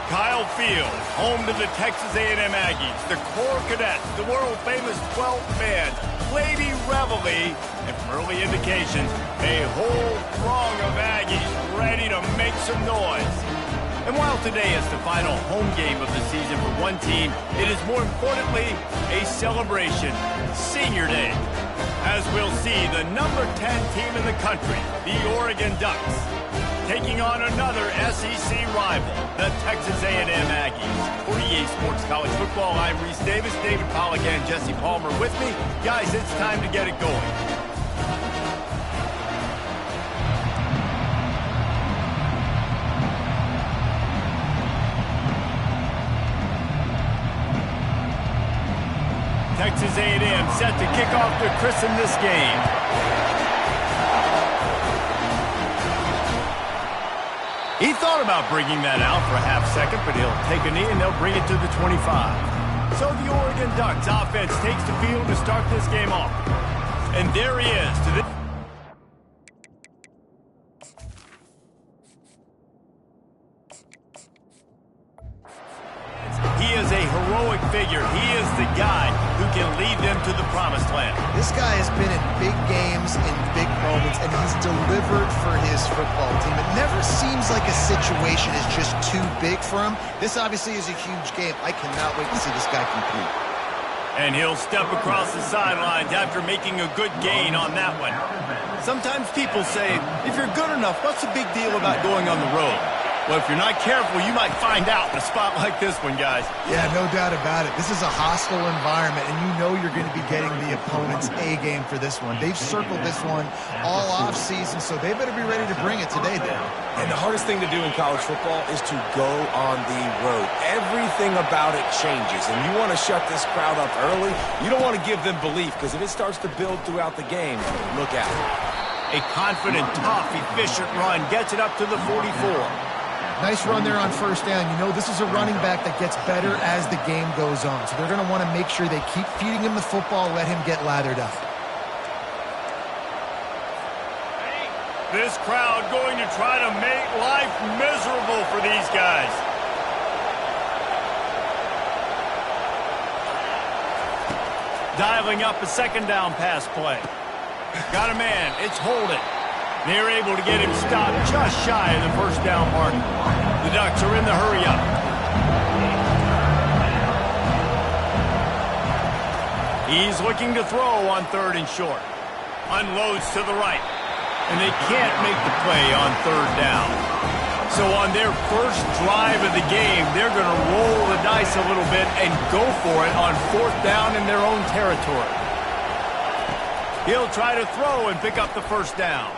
Kyle Field, home to the Texas A&M Aggies, the Core Cadets, the world-famous 12th man, Lady Reveille, and from early indications, a whole throng of Aggies ready to make some noise. And while today is the final home game of the season for one team, it is more importantly a celebration, Senior Day, as we'll see the number 10 team in the country, the Oregon Ducks, taking on another SEC rival, the Texas A&M Aggies. For EA Sports College Football, I'm Reese Davis, David Pollack, and Jesse Palmer with me. Guys, it's time to get it going. Texas A&M set to kick off to christen this game. He thought about bringing that out for a half second, but he'll take a knee and they'll bring it to the 25. So the Oregon Ducks offense takes the field to start this game off. And there he is to the... He is a heroic figure. He is the guy who can lead them to the promised land. This guy has been in big games, in big moments, and he's delivered for his football team. It never seems like a situation is just too big for him. This obviously is a huge game. I cannot wait to see this guy compete. And he'll step across the sidelines after making a good gain on that one. Sometimes people say, if you're good enough, what's the big deal about going on the road? Well, if you're not careful, you might find out in a spot like this one, guys. Yeah, no doubt about it. This is a hostile environment, and you know you're going to be getting the opponent's A game for this one. They've circled this one all offseason, so they better be ready to bring it today, Dan. And the hardest thing to do in college football is to go on the road. Everything about it changes, and you want to shut this crowd up early. You don't want to give them belief, because if it starts to build throughout the game, look out. A confident, tough, efficient run gets it up to the 44. Nice run there on first down. You know, this is a running back that gets better as the game goes on. So they're going to want to make sure they keep feeding him the football, let him get lathered up. This crowd going to try to make life miserable for these guys. Dialing up a second down pass play. Got a man. It's Holden. They're able to get him stopped just shy of the first down mark. The Ducks are in the hurry-up. He's looking to throw on third and short. Unloads to the right. And they can't make the play on third down. So on their first drive of the game, they're going to roll the dice a little bit and go for it on fourth down in their own territory. He'll try to throw and pick up the first down.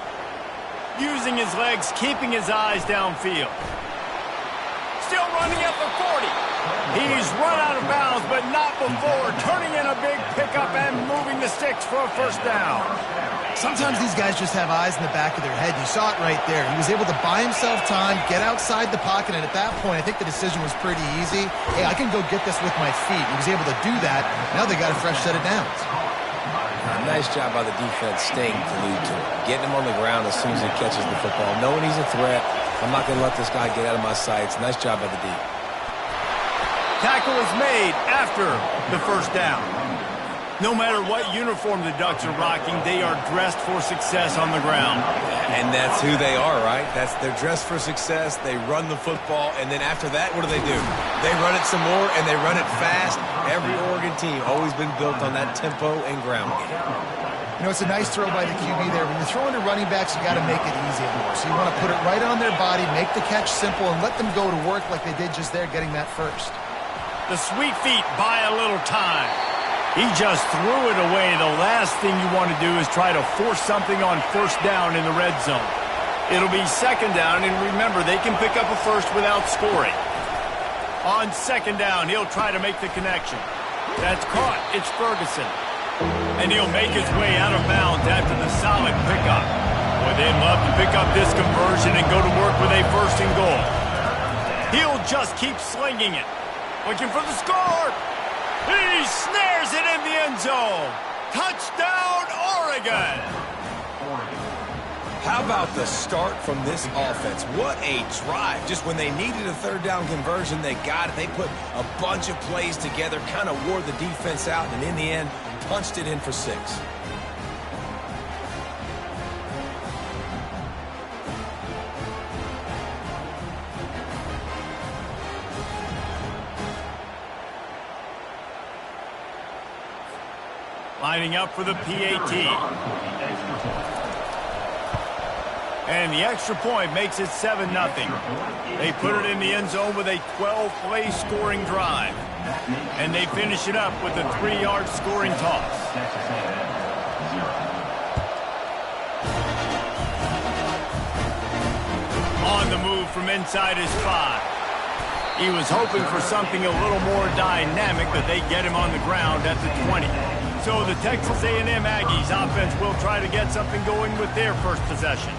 Using his legs, keeping his eyes downfield. Still running at the 40. He's run out of bounds, but not before turning in a big pickup and moving the sticks for a first down. Sometimes these guys just have eyes in the back of their head. You saw it right there. He was able to buy himself time, get outside the pocket, and at that point, I think the decision was pretty easy. Hey, I can go get this with my feet. He was able to do that. Now they got a fresh set of downs. Nice job by the defense staying glued to it. Getting him on the ground as soon as he catches the football. Knowing he's a threat, I'm not going to let this guy get out of my sights. Nice job by the D. Tackle is made after the first down. No matter what uniform the Ducks are rocking, they are dressed for success on the ground. And that's who they are, right? They're dressed for success. They run the football, and then after that, what do? They run it some more, and they run it fast. Every Oregon team always been built on that tempo and ground game. You know, it's a nice throw by the QB there. When you're throwing to running backs, you got to make it easy on them. So you want to put it right on their body, make the catch simple, and let them go to work like they did just there, getting that first. The sweet feet buy a little time. He just threw it away. The last thing you want to do is try to force something on first down in the red zone. It'll be second down, and remember, they can pick up a first without scoring. On second down, he'll try to make the connection. That's caught. It's Ferguson. And he'll make his way out of bounds after the solid pickup. Boy, they'd love to pick up this conversion and go to work with a first and goal. He'll just keep slinging it. Looking for the score. He snares it in the end zone. Touchdown, Oregon. How about the start from this offense? What a drive. Just when they needed a third down conversion, they got it. They put a bunch of plays together, kind of wore the defense out, and in the end, punched it in for 6. Lining up for the PAT. And the extra point makes it 7-0. They put it in the end zone with a 12-play scoring drive. And they finish it up with a 3-yard scoring toss. On the move from inside his 5. He was hoping for something a little more dynamic, but they get him on the ground at the 20. So the Texas A&M Aggies offense will try to get something going with their first possession.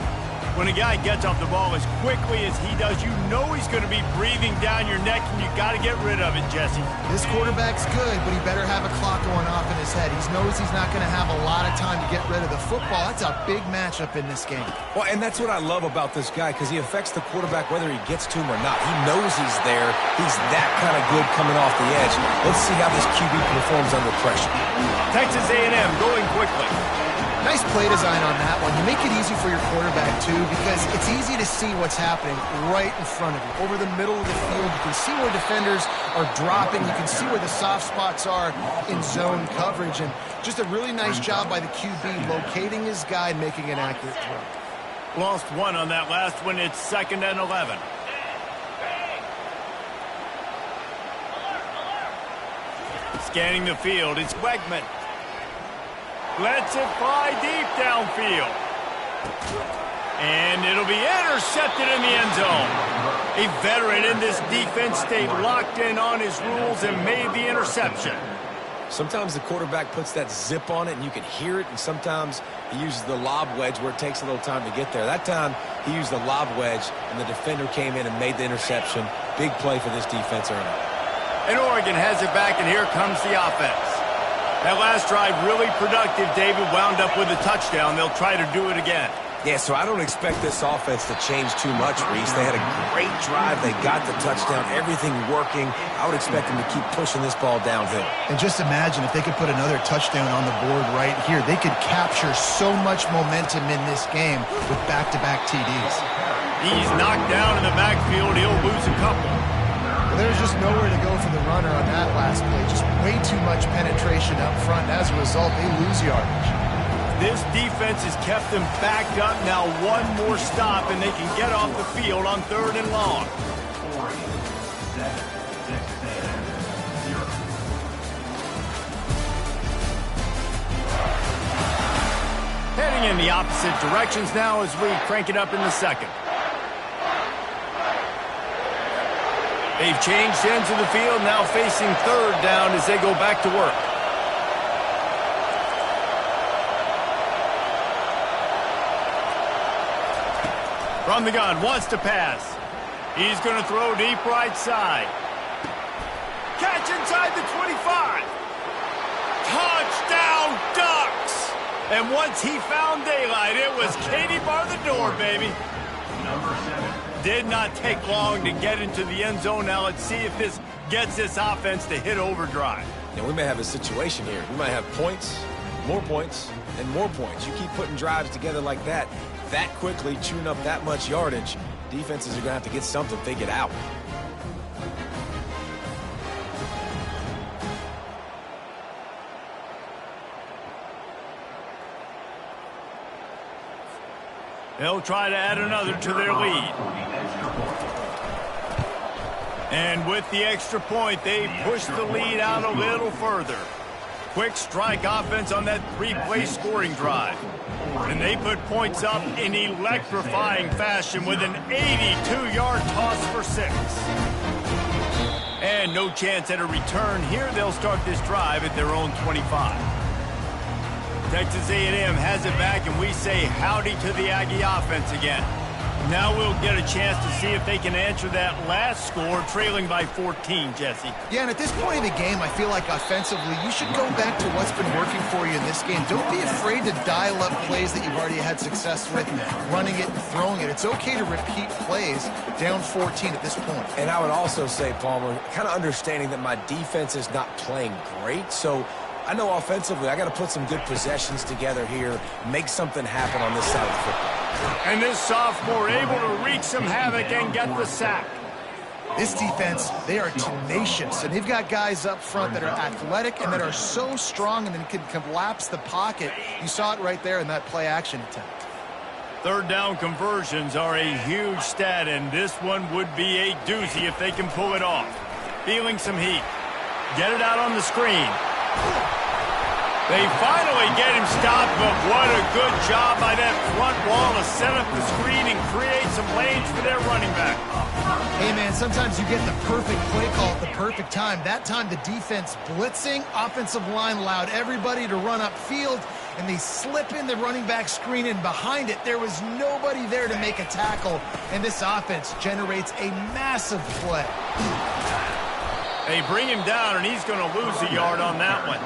When a guy gets off the ball as quickly as he does, you know he's going to be breathing down your neck, and you got to get rid of it, Jesse. This quarterback's good, but he better have a clock going off in his head. He knows he's not going to have a lot of time to get rid of the football. That's a big matchup in this game. Well, and that's what I love about this guy, because he affects the quarterback whether he gets to him or not. He knows he's there. He's that kind of good coming off the edge. Let's see how this QB performs under pressure. Texas A&M going quickly. Nice play design on that one. You make it easy for your quarterback, too, because it's easy to see what's happening right in front of you. Over the middle of the field, you can see where defenders are dropping. You can see where the soft spots are in zone coverage. And just a really nice job by the QB locating his guy and making an accurate throw. Lost one on that last one. It's 2nd and 11. Scanning the field, it's Wegman. Lets it fly deep downfield. And it'll be intercepted in the end zone. A veteran in this defense stayed locked in on his rules and made the interception. Sometimes the quarterback puts that zip on it and you can hear it, and sometimes he uses the lob wedge where it takes a little time to get there. That time he used the lob wedge and the defender came in and made the interception. Big play for this defense early. And Oregon has it back, and here comes the offense. That last drive really productive. David wound up with a touchdown. They'll try to do it again. Yeah, so I don't expect this offense to change too much, Reese. They had a great drive. They got the touchdown. Everything working. I would expect them to keep pushing this ball downhill. And just imagine if they could put another touchdown on the board right here. They could capture so much momentum in this game with back-to-back TDs. He's knocked down in the backfield. He'll lose a couple. There's just nowhere to go for the runner on that last play. Just way too much penetration up front. As a result, they lose yardage. This defense has kept them backed up. Now one more stop, and they can get off the field on 3rd and long. Heading in the opposite directions now as we crank it up in the 2nd. They've changed ends of the field, now facing 3rd down as they go back to work. From the gun, wants to pass. He's going to throw deep right side. Catch inside the 25. Touchdown, Ducks! And once he found daylight, it was Katie bar the door, baby. Number 7. Did not take long to get into the end zone. Now let's see if this gets this offense to hit overdrive. Now we may have a situation here. We might have points, and more points. You keep putting drives together like that quickly, chewing up that much yardage, defenses are going to have to get something figured out. They'll try to add another to their lead. And with the extra point, they push the lead out a little further. Quick strike offense on that 3-play scoring drive. And they put points up in electrifying fashion with an 82-yard toss for 6. And no chance at a return here. They'll start this drive at their own 25. Texas A&M has it back, and we say howdy to the Aggie offense again. Now we'll get a chance to see if they can answer that last score, trailing by 14, Jesse. Yeah, and at this point in the game, I feel like offensively, you should go back to what's been working for you in this game. Don't be afraid to dial up plays that you've already had success with, running it and throwing it. It's okay to repeat plays down 14 at this point. And I would also say, Palmer, kind of understanding that my defense is not playing great, so I know offensively I got to put some good possessions together here, make something happen on this side of the football. And this sophomore able to wreak some havoc and get the sack. This defense, they are tenacious, and they've got guys up front that are athletic and that are so strong and then can collapse the pocket. You saw it right there in that play-action attempt. Third down conversions are a huge stat, and this one would be a doozy if they can pull it off. Feeling some heat. Get it out on the screen. They finally get him stopped, but what a good job by that front wall to set up the screen and create some lanes for their running back. Hey, man, sometimes you get the perfect play call at the perfect time. That time, the defense blitzing, offensive line allowed everybody to run upfield, and they slip in the running back screen, and behind it, there was nobody there to make a tackle, and this offense generates a massive play. They bring him down, and he's going to lose a yard on that one.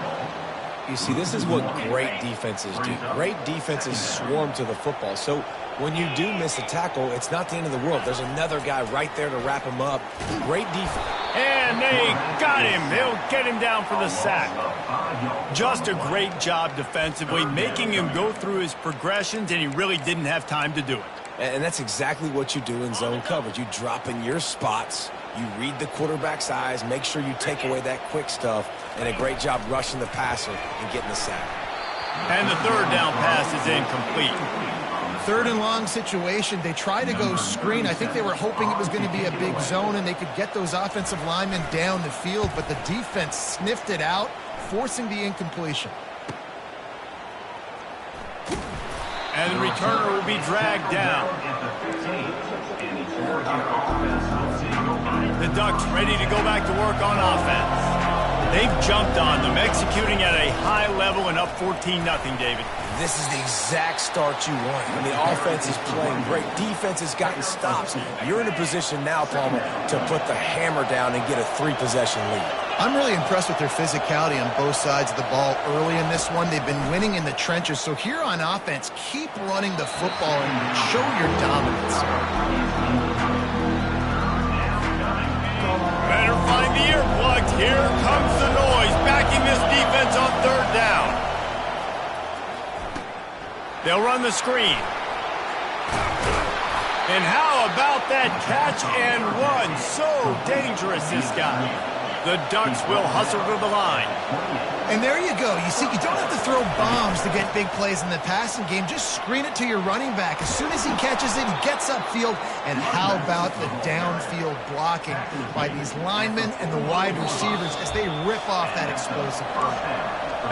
You see, this is what great defenses do. Great defenses swarm to the football. So when you do miss a tackle, it's not the end of the world. There's another guy right there to wrap him up. Great defense. And they got him. They'll get him down for the sack. Just a great job defensively, making him go through his progressions, and he really didn't have time to do it. And that's exactly what you do in zone coverage. You drop in your spots, you read the quarterback's eyes, make sure you take away that quick stuff, and a great job rushing the passer and getting the sack. And the third down pass is incomplete. Third and long situation. They try to go screen. I think they were hoping it was going to be a big zone and they could get those offensive linemen down the field, but the defense sniffed it out, forcing the incompletion. And the returner will be dragged down. The Ducks ready to go back to work on offense. They've jumped on them, executing at a high level and up 14-0, David. This is the exact start you want. When the offense is playing great, defense has gotten stops. You're in a position now, Palmer, to put the hammer down and get a 3-possession lead. I'm really impressed with their physicality on both sides of the ball early in this one. They've been winning in the trenches. So here on offense, keep running the football and show your dominance. Better find the earplugs. Here comes the noise, backing this defense on third down. They'll run the screen. And how about that catch and run? So dangerous, this guy. The Ducks will hustle to the line. And there you go. You see, you don't have to throw bombs to get big plays in the passing game. Just screen it to your running back. As soon as he catches it, he gets upfield. And how about the downfield blocking by these linemen and the wide receivers as they rip off that explosive play.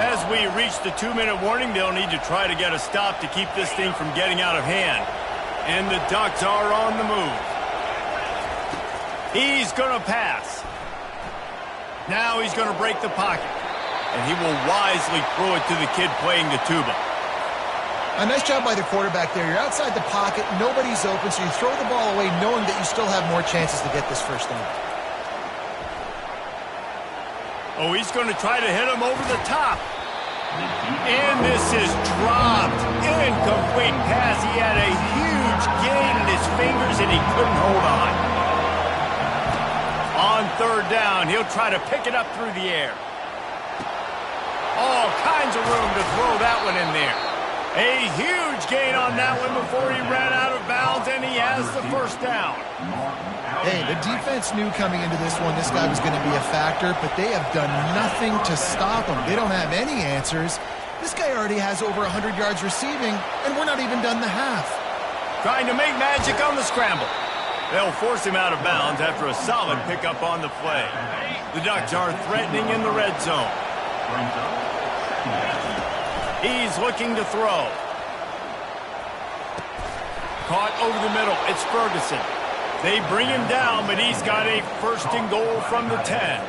As we reach the 2-minute warning, they'll need to try to get a stop to keep this thing from getting out of hand. And the Ducks are on the move. He's going to pass. Now he's going to break the pocket. And he will wisely throw it to the kid playing the tuba. A nice job by the quarterback there. You're outside the pocket, nobody's open, so you throw the ball away knowing that you still have more chances to get this first down. Oh, he's going to try to hit him over the top. And this is dropped. Incomplete pass. He had a huge gain in his fingers and he couldn't hold on. On third down, he'll try to pick it up through the air. All kinds of room to throw that one in there. A huge gain on that one before he ran out of bounds, and he has the first down. Hey, the defense knew coming into this one this guy was going to be a factor, but they have done nothing to stop him. They don't have any answers. This guy already has over 100 yards receiving, and we're not even done the half. Trying to make magic on the scramble. They'll force him out of bounds after a solid pickup on the play. The Ducks are threatening in the red zone. He's looking to throw. Caught over the middle. It's Ferguson. They bring him down, but he's got a first and goal from the 10.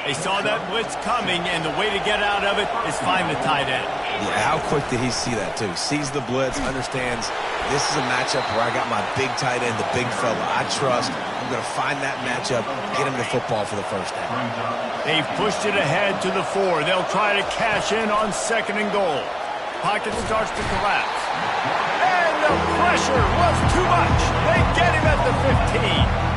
They saw that blitz coming, and the way to get out of it is find the tight end. Yeah, how quick did he see that, too? Sees the blitz, understands this is a matchup where I got my big tight end, the big fella I trust. I'm going to find that matchup, get him the football for the first down. They've pushed it ahead to the 4. They'll try to cash in on 2nd and goal. Pocket starts to collapse. And the pressure was too much. They get him at the 15.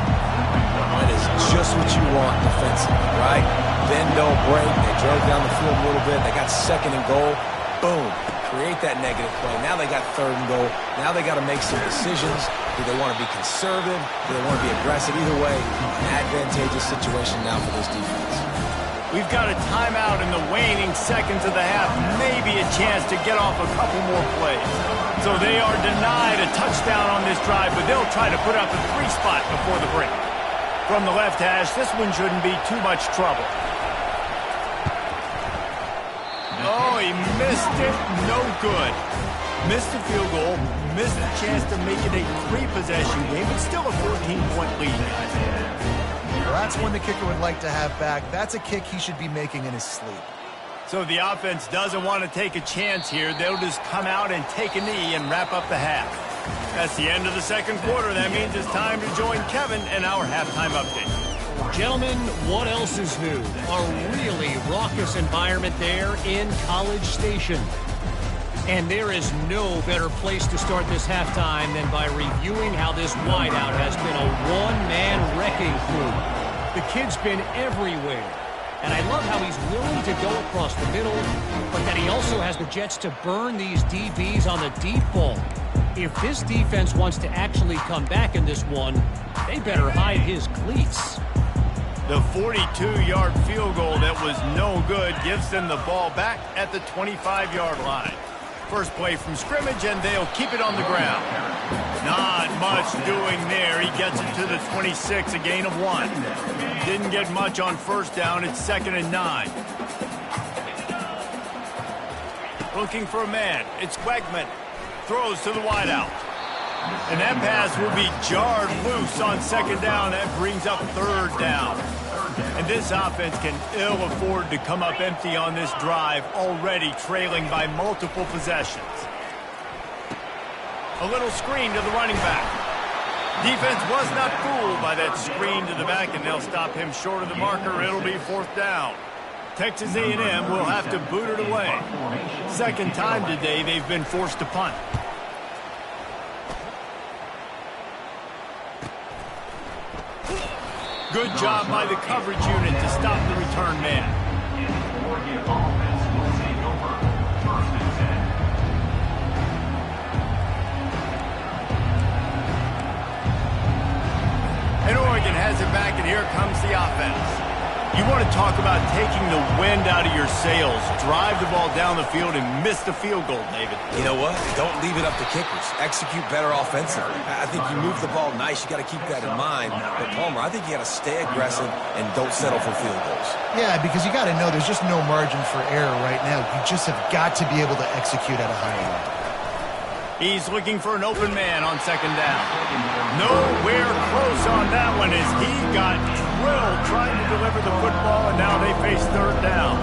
That is just what you want defensively, right? Bend, don't break. They drove down the field a little bit. They got 2nd and goal. Boom. Create that negative play. Now they got 3rd and goal. Now they got to make some decisions. Do they want to be conservative? Do they want to be aggressive? Either way, an advantageous situation now for this defense. We've got a timeout in the waning seconds of the half. Maybe a chance to get off a couple more plays. So they are denied a touchdown on this drive, but they'll try to put up a 3 spot before the break. From the left hash, this one shouldn't be too much trouble. Oh, he missed it. No good. Missed the field goal. Missed the chance to make it a 3-possession game, but still a 14-point lead. Well, that's one the kicker would like to have back. That's a kick he should be making in his sleep. So the offense doesn't want to take a chance here. They'll just come out and take a knee and wrap up the half. That's the end of the 2nd quarter. That means it's time to join Kevin in our halftime update. Gentlemen, what else is new? A really raucous environment there in College Station. And there is no better place to start this halftime than by reviewing how this wideout has been a one-man wrecking crew. The kid's been everywhere. And I love how he's willing to go across the middle, but that he also has the jets to burn these DBs on the deep ball. If this defense wants to actually come back in this one, they better hide his cleats. The 42-yard field goal that was no good gives them the ball back at the 25-yard line. First play from scrimmage, and they'll keep it on the ground. Not much doing there. He gets it to the 26, a gain of 1. Didn't get much on 1st down. It's 2nd and 9. Looking for a man. It's Wegman. Throws to the wideout. And that pass will be jarred loose on 2nd down. That brings up 3rd down. And this offense can ill afford to come up empty on this drive, already trailing by multiple possessions. A little screen to the running back. Defense was not fooled by that screen to the back, and they'll stop him short of the marker. It'll be 4th down. Texas A&M will have to boot it away. 2nd time today they've been forced to punt. Good job by the coverage unit to stop the return man. And Oregon has it back, and here comes the offense. You want to talk about taking the wind out of your sails. Drive the ball down the field and miss the field goal, David. You know what? Don't leave it up to kickers. Execute better offensively. I think you move the ball nice. You got to keep that in mind. But, Palmer, I think you got to stay aggressive and don't settle for field goals. Yeah, because you got to know there's just no margin for error right now. You just have got to be able to execute at a high level. He's looking for an open man on 2nd down. Nowhere close on that one as he got drilled trying to deliver the football, and now they face 3rd down.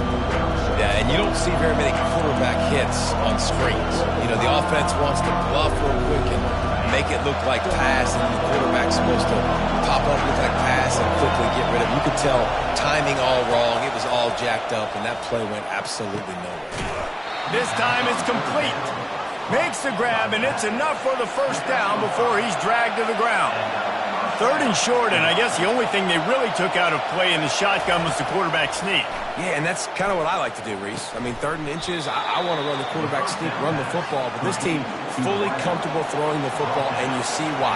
Yeah, and you don't see very many quarterback hits on screens. You know, the offense wants to bluff real quick and make it look like pass, and the quarterback's supposed to pop up, look like pass, and quickly get rid of it. You could tell timing all wrong. It was all jacked up, and that play went absolutely nowhere. This time it's complete. Makes the grab, and it's enough for the 1st down before he's dragged to the ground. 3rd and short, and I guess the only thing they really took out of play in the shotgun was the quarterback sneak. Yeah, and that's kind of what I like to do, Reese. I mean, 3rd and inches, I want to run the quarterback sneak, run the football, but this team fully comfortable throwing the football, and you see why.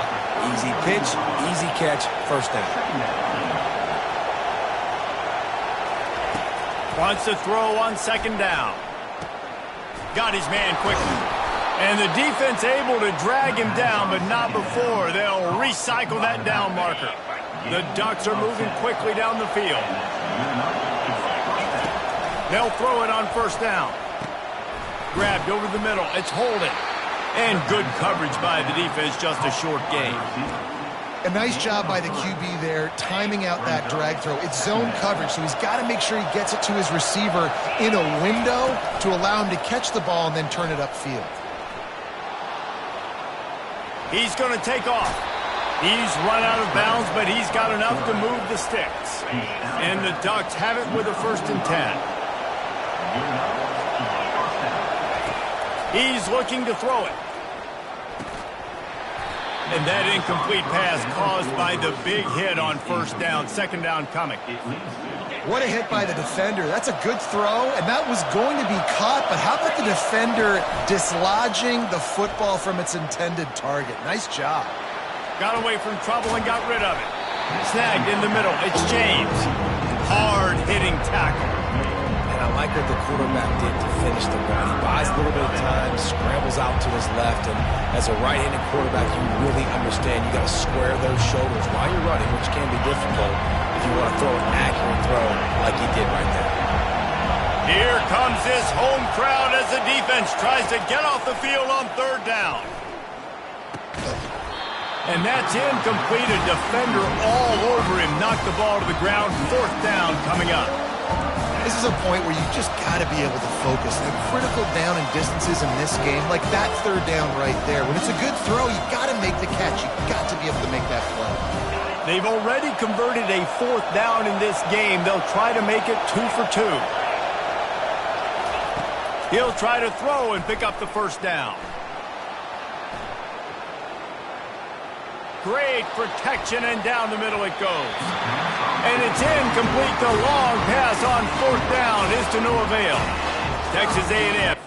Easy pitch, easy catch, 1st down. Wants to throw on 2nd down. Got his man quickly. And the defense able to drag him down, but not before. They'll recycle that down marker. The Ducks are moving quickly down the field. They'll throw it on 1st down. Grabbed over the middle. It's holding. And good coverage by the defense, just a short gain. A nice job by the QB there, timing out that drag throw. It's zone coverage, so he's got to make sure he gets it to his receiver in a window to allow him to catch the ball and then turn it upfield. He's going to take off. He's run out of bounds, but he's got enough to move the sticks. And the Ducks have it with a 1st and 10. He's looking to throw it. And that incomplete pass caused by the big hit on 1st down, 2nd down coming. What a hit by the defender. That's a good throw, and that was going to be caught, but how about the defender dislodging the football from its intended target? Nice job. Got away from trouble and got rid of it. Snagged in the middle. It's James. Hard-hitting tackle. And I like what the quarterback did to finish the run. He buys a little bit of time, scrambles out to his left, and as a right-handed quarterback, you really understand you got to square those shoulders while you're running, which can be difficult if you want to throw an accurate throw like he did right there. Here comes this home crowd as the defense tries to get off the field on 3rd down. And that's incomplete. A defender all over him. Knocked the ball to the ground. 4th down coming up. This is a point where you just got to be able to focus. The critical down and distances in this game, like that 3rd down right there. When it's a good throw, you got to make the catch. You got to be able to make that play. They've already converted a 4th down in this game. They'll try to make it 2 for 2. He'll try to throw and pick up the 1st down. Great protection, and down the middle it goes. And it's incomplete. The long pass on 4th down is to no avail. Texas A&M.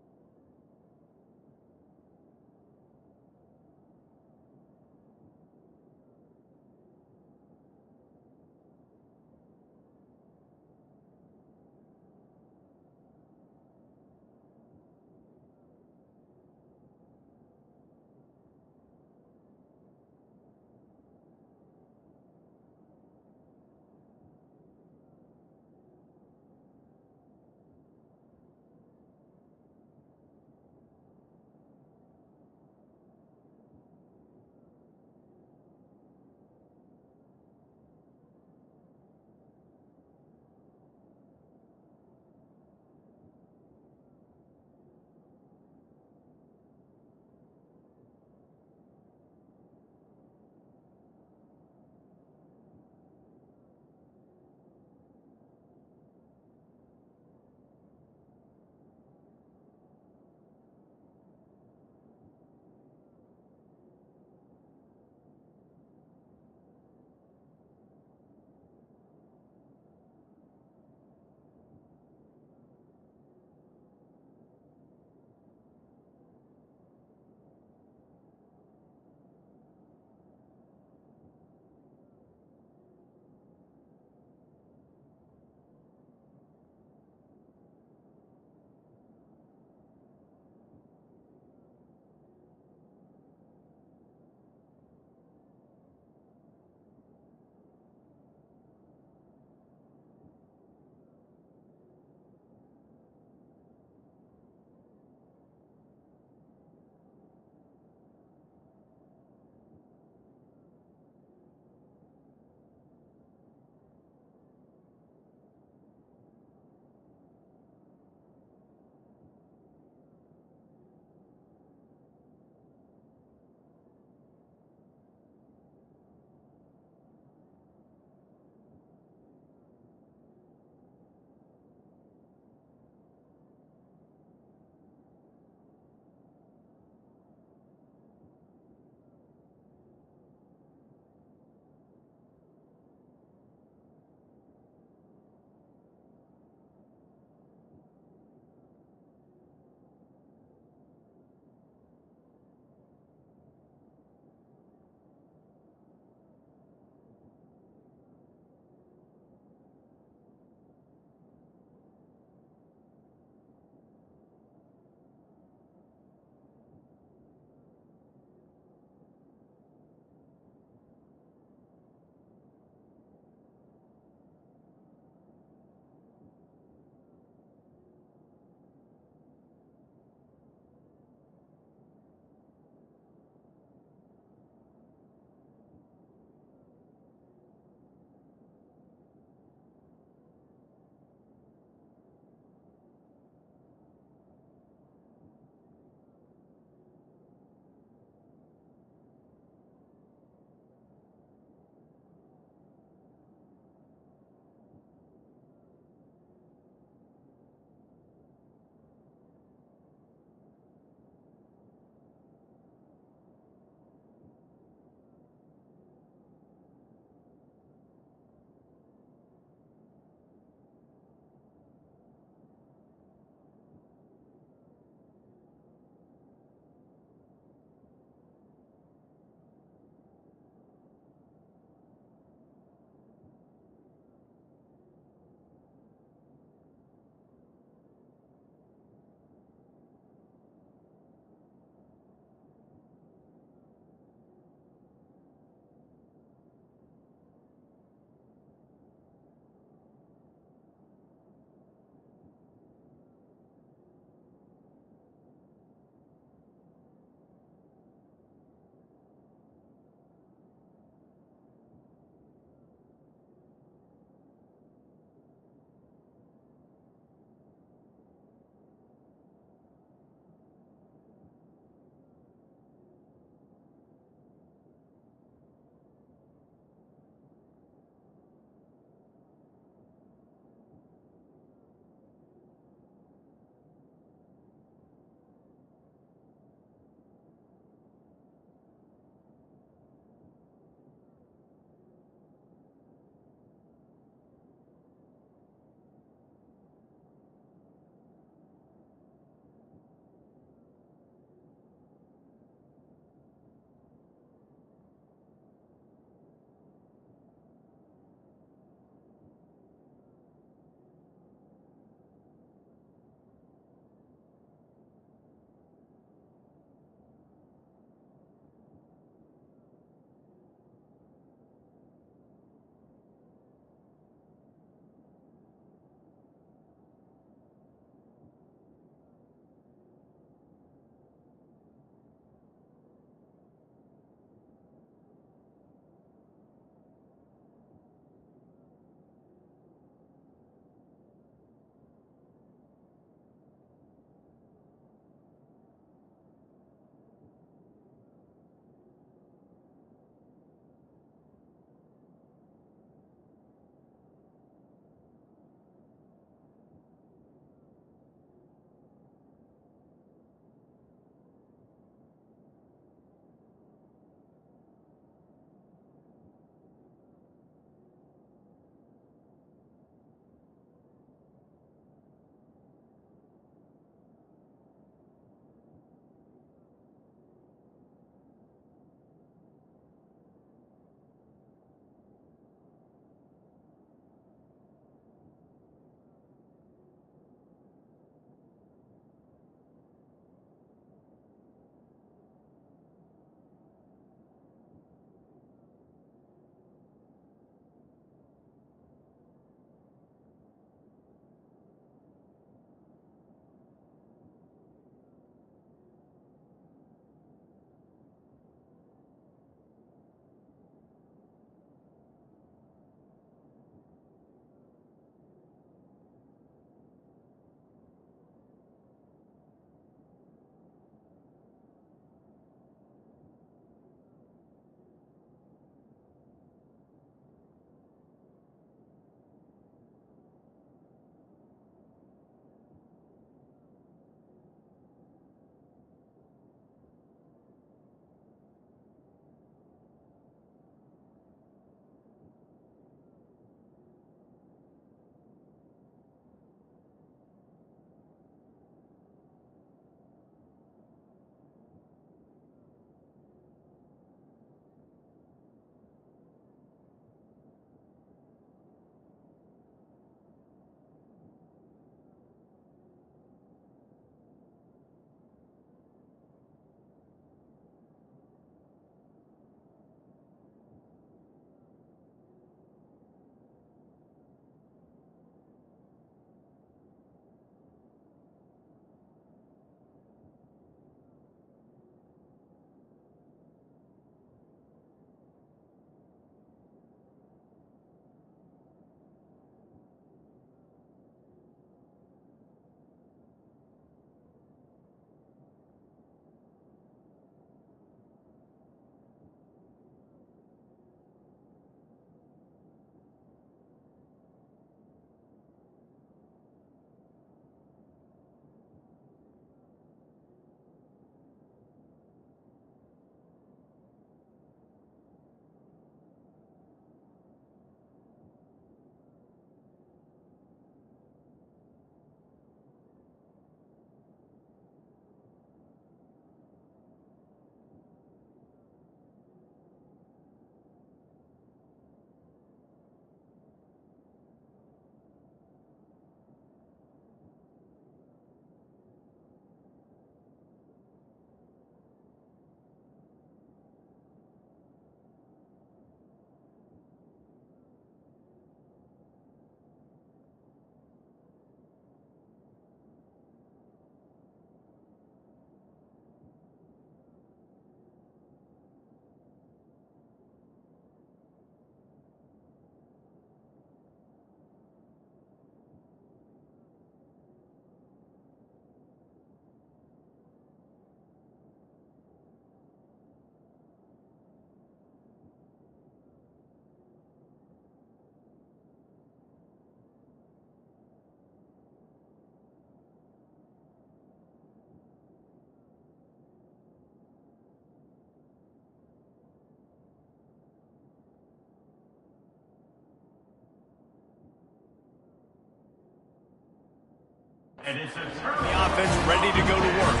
The offense ready to go to work.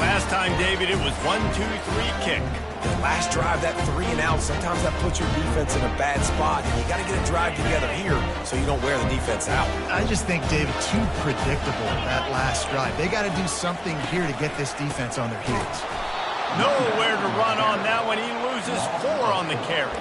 Last time, David, it was 1-2-3 kick. Last drive, that 3 and out, sometimes that puts your defense in a bad spot, and you got to get a drive together here so you don't wear the defense out. I just think, David, too predictable that last drive. They got to do something here to get this defense on their heels. Nowhere to run on that one. He loses 4 on the carry.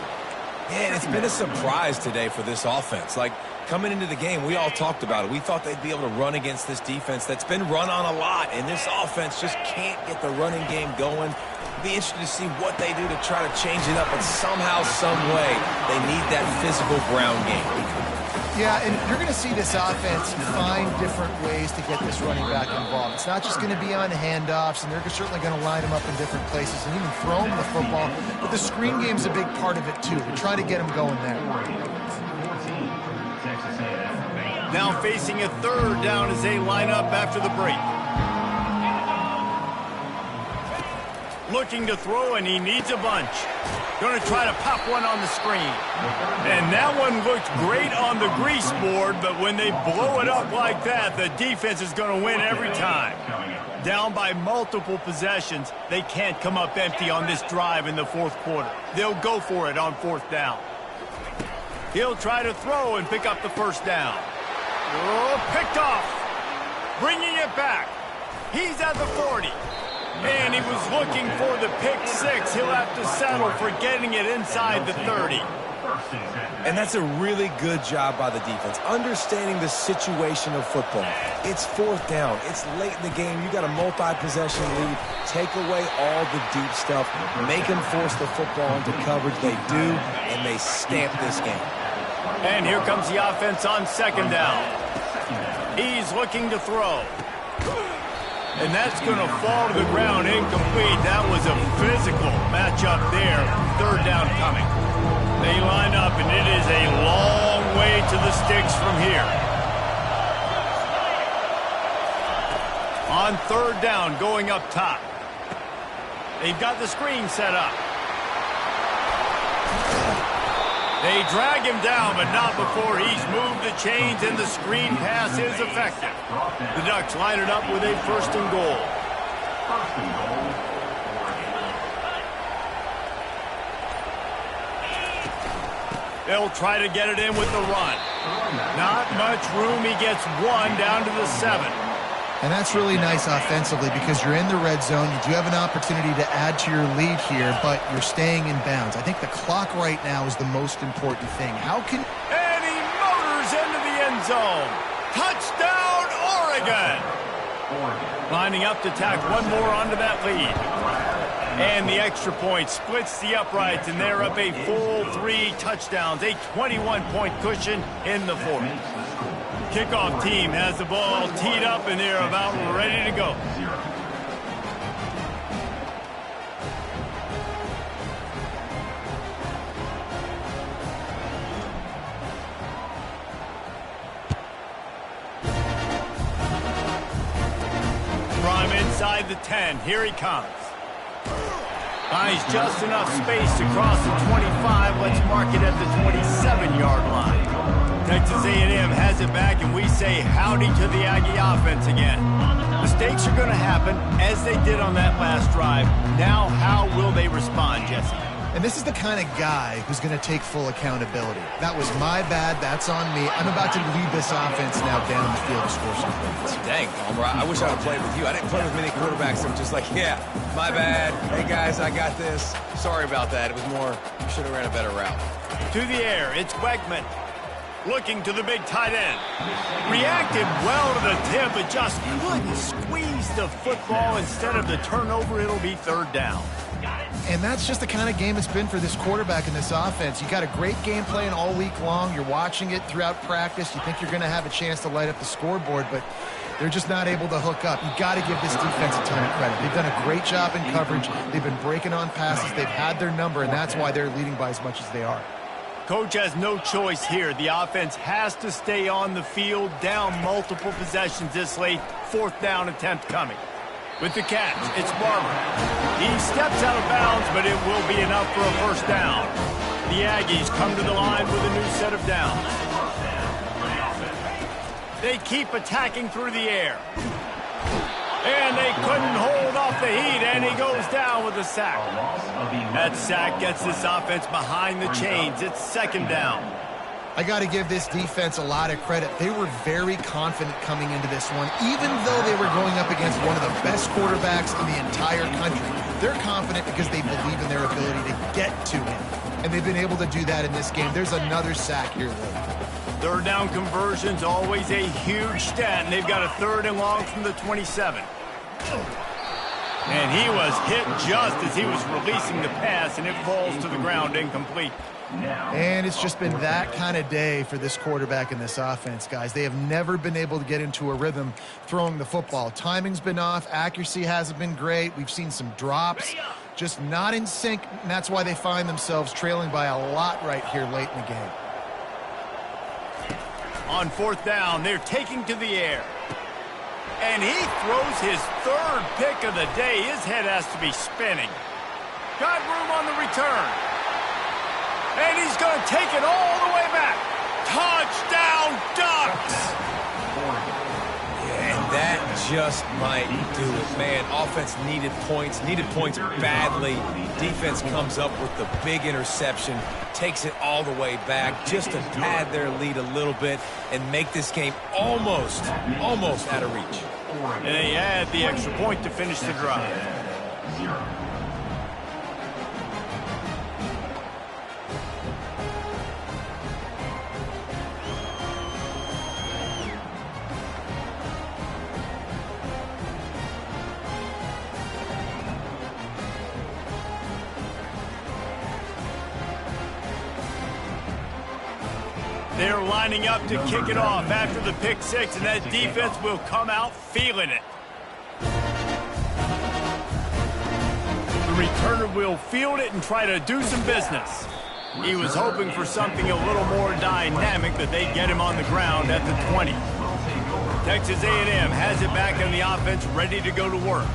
Yeah, and it's been a surprise today for this offense. Like, coming into the game, we all talked about it. We thought they'd be able to run against this defense that's been run on a lot, and this offense just can't get the running game going. It'll be interesting to see what they do to try to change it up, but somehow, some way, they need that physical ground game. Yeah, and you're going to see this offense find different ways to get this running back involved. It's not just going to be on handoffs, and they're certainly going to line him up in different places and even throw him the football. But the screen game's a big part of it, too. We're trying to get him going there. Now facing a 3rd down as they line up after the break. Looking to throw, and he needs a bunch. Going to try to pop one on the screen. And that one looked great on the grease board, but when they blow it up like that, the defense is going to win every time. Down by multiple possessions, they can't come up empty on this drive in the 4th quarter. They'll go for it on 4th down. He'll try to throw and pick up the 1st down. Oh, picked off. Bringing it back. He's at the 40. And he was looking for the pick 6. He'll have to settle for getting it inside the 30. And that's a really good job by the defense, understanding the situation of football. It's 4th down. It's late in the game. You got a multi-possession lead. Take away all the deep stuff. Make them force the football into coverage. They do, and they stamp this game. And here comes the offense on 2nd down. He's looking to throw. And that's going to fall to the ground incomplete. That was a physical matchup there. 3rd down coming. They line up, and it is a long way to the sticks from here. On 3rd down, going up top. They've got the screen set up. They drag him down, but not before he's moved the chains, and the screen pass is effective. The Ducks line it up with a 1st and goal. They'll try to get it in with the run. Not much room. He gets 1 down to the 7. And that's really nice offensively because you're in the red zone. You do have an opportunity to add to your lead here, but you're staying in bounds. I think the clock right now is the most important thing. How can... And he motors into the end zone. Touchdown, Oregon! Lining up to tack one more onto that lead. And the extra point splits the uprights, and they're up a full 3 touchdowns, a 21-point cushion in the 4th. Kickoff team has the ball teed up, and they're about ready to go. From inside the 10, here he comes. Buys just enough space to cross the 25. Let's mark it at the 27-yard line. Texas A&M has it back, and we say howdy to the Aggie offense again. Mistakes are going to happen, as they did on that last drive. Now, how will they respond, Jesse? And this is the kind of guy who's going to take full accountability. That was my bad. That's on me. I'm about to lead this offense now down the field to score some points. Dang, Palmer, I wish I would have played with you. I didn't play with many quarterbacks that were just like, yeah, my bad. Hey, guys, I got this. Sorry about that. It was more, should have ran a better route. To the air, it's Wegman. Looking to the big tight end. Reacted well to the tip, but just couldn't squeeze the football. Instead of the turnover, it'll be 3rd down. And that's just the kind of game it's been for this quarterback in this offense. You got a great game plan all week long. You're watching it throughout practice. You think you're going to have a chance to light up the scoreboard, but they're just not able to hook up. You got to give this defense a ton of credit. They've done a great job in coverage. They've been breaking on passes. They've had their number, and that's why they're leading by as much as they are. Coach has no choice here. The offense has to stay on the field, down multiple possessions this late. 4th down attempt coming. With the catch, it's Barber. He steps out of bounds, but it will be enough for a 1st down. The Aggies come to the line with a new set of downs. They keep attacking through the air. And they couldn't hold off the heat, and he goes down with a sack. That sack gets this offense behind the chains. It's second down. I got to give this defense a lot of credit. They were very confident coming into this one, even though they were going up against one of the best quarterbacks in the entire country. They're confident because they believe in their ability to get to him, and they've been able to do that in this game. There's another sack here late. Third down conversion's always a huge stat, and they've got a third and long from the 27. And he was hit just as he was releasing the pass, and it falls to the ground incomplete. And it's just been that kind of day for this quarterback and this offense, guys. They have never been able to get into a rhythm throwing the football. Timing's been off. Accuracy hasn't been great. We've seen some drops, just not in sync, and that's why they find themselves trailing by a lot right here late in the game. On fourth down, they're taking to the air. And he throws his third pick of the day. His head has to be spinning. Got room on the return. And he's going to take it all the way back. Touchdown, Ducks! Yeah, and that just might do it, man. Offense needed points badly. Defense comes up with the big interception, takes it all the way back just to pad their lead a little bit and make this game almost out of reach. And they add the extra point to finish the drive. They're lining up to kick it off after the pick six, and that defense will come out feeling it. The returner will field it and try to do some business. He was hoping for something a little more dynamic, but they get him on the ground at the 20. Texas A&M has it back in the offense, ready to go to work.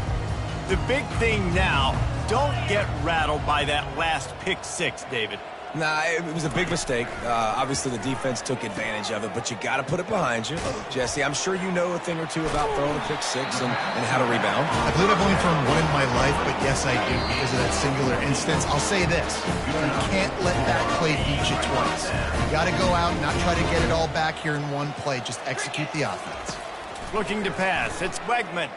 The big thing now, don't get rattled by that last pick six, David. Nah, it was a big mistake. Obviously, the defense took advantage of it, but you got to put it behind you. Jesse, I'm sure you know a thing or two about throwing a pick six and how to rebound. I believe I've only thrown one in my life, but yes, I do because of that singular instance. I'll say this. You can't let that play beat you twice. You got to go out and not try to get it all back here in one play. Just execute the offense. Looking to pass. It's Wegman.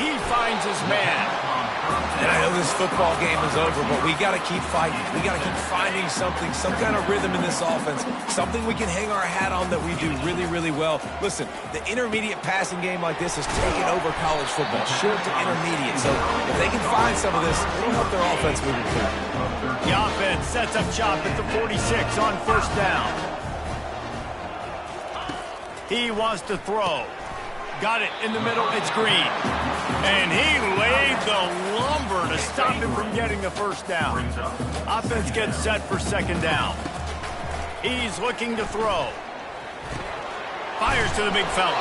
He finds his man. And I know this football game is over, but we got to keep fighting. We got to keep finding something, some kind of rhythm in this offense, something we can hang our hat on that we do really, really well. Listen, the intermediate passing game like this has taken over college football, short to intermediate. So if they can find some of this, it'll help their offense moving forward. The offense sets up shop at the 46 on first down. He wants to throw. Got it in the middle. It's Green. And he laid the lumber to stop him from getting the first down. Offense gets set for second down. He's looking to throw. Fires to the big fella.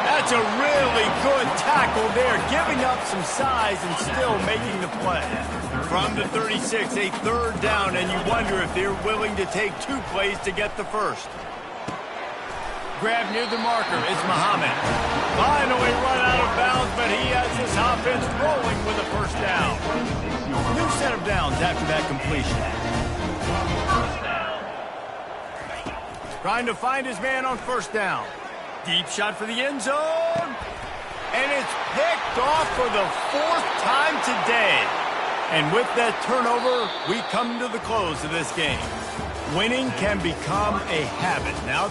That's a really good tackle there, giving up some size and still making the play. From the 36, a third down, and you wonder if they're willing to take two plays to get the first. Grab near the marker. It's Muhammad. Finally run out of bounds, but he has his offense rolling with a first down. New set of downs after that completion. Trying to find his man on first down. Deep shot for the end zone. And it's picked off for the fourth time today. And with that turnover, we come to the close of this game. Winning can become a habit. Now